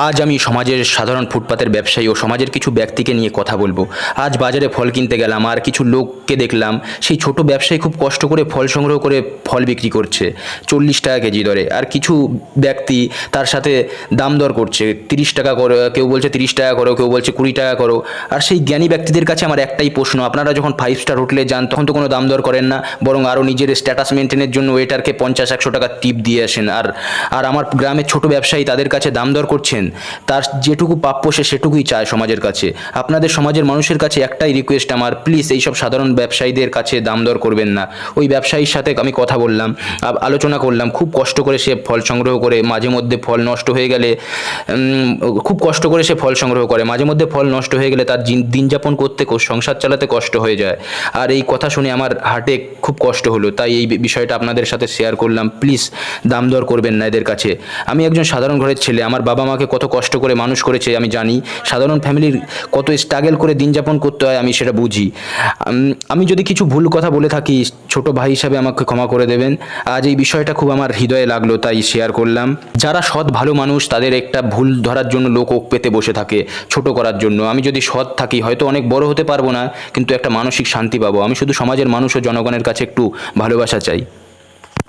আজ আমি সমাজের সাধারণ ফুটপাতের ব্যবসায়ী ও সমাজের কিছু ব্যক্তিকে নিয়ে কথা বলবো। আজ বাজারে ফল কিনতে গেলাম আর কিছু লোককে দেখলাম, সেই ছোট ব্যবসায়ী খুব কষ্ট করে ফল সংগ্রহ করে ফল বিক্রি করছে 40 টাকা কেজি দরে। আর কিছু ব্যক্তি তার সাথে দাম দর করছে, 30 টাকা করো, কেউ বলছে 30 টাকা করো, কেউ বলছে 20 টাকা করো। আর সেই জ্ঞানী ব্যক্তিদের কাছে আমার একটাই প্রশ্ন, আপনারা যখন 5 স্টার হোটেলে যান তখন তো কোনো দাম দর করেন না, বরং আরও নিজের স্ট্যাটাস মেনটেনের জন্য ওয়েটারকে 50-100 টাকা টিপ দিয়ে আসেন। আর আর আমার গ্রামের ছোট ব্যবসায়ী তাদের কাছে দাম দর করছেন, তার যেটুকু প্রাপ্য সে সেটুকুই চায় সমাজের কাছে। আপনাদের সমাজের মানুষের কাছে একটাই রিকোয়েস্ট আমার, প্লিজ এইসব সাধারণ ব্যবসায়ীদের কাছে দাম দর করবেন না। ওই ব্যবসায়ীর সাথে আমি কথা বললাম, আলোচনা করলাম, খুব কষ্ট করে সে ফল সংগ্রহ করে, মাঝে মধ্যে ফল নষ্ট হয়ে গেলে খুব কষ্ট করে সে ফল সংগ্রহ করে, মাঝে মধ্যে ফল নষ্ট হয়ে গেলে তার দিন যাপন করতে, সংসার চালাতে কষ্ট হয়ে যায়। আর এই কথা শুনে আমার হার্টে খুব কষ্ট হলো, তাই এই বিষয়টা আপনাদের সাথে শেয়ার করলাম। প্লিজ দাম দর করবেন না এদের কাছে। আমি একজন সাধারণ ঘরের ছেলে, আমার বাবা মাকে কত কষ্ট করে মানুষ করেছে আমি জানি, সাধারণ ফ্যামিলির কত স্ট্রাগল করে দিন যাপন করতে হয় আমি সেটা বুঝি। আমি যদি কিছু ভুল কথা বলে থাকি, ছোট ভাই হিসাবে আমাকে ক্ষমা করে দেবেন। আজ এই বিষয়টা খুব আমার হৃদয়ে লাগলো, তাই শেয়ার করলাম। যারা সৎ ভালো মানুষ তাদের একটা ভুল ধরার জন্য লোক ওক পেতে বসে থাকে, ছোট করার জন্য। আমি যদি সৎ থাকি হয়তো অনেক বড় হতে পারবো না, কিন্তু একটা মানসিক শান্তি পাবো। আমি শুধু সমাজের মানুষ ও জনগণের কাছে একটু ভালোবাসা চাই।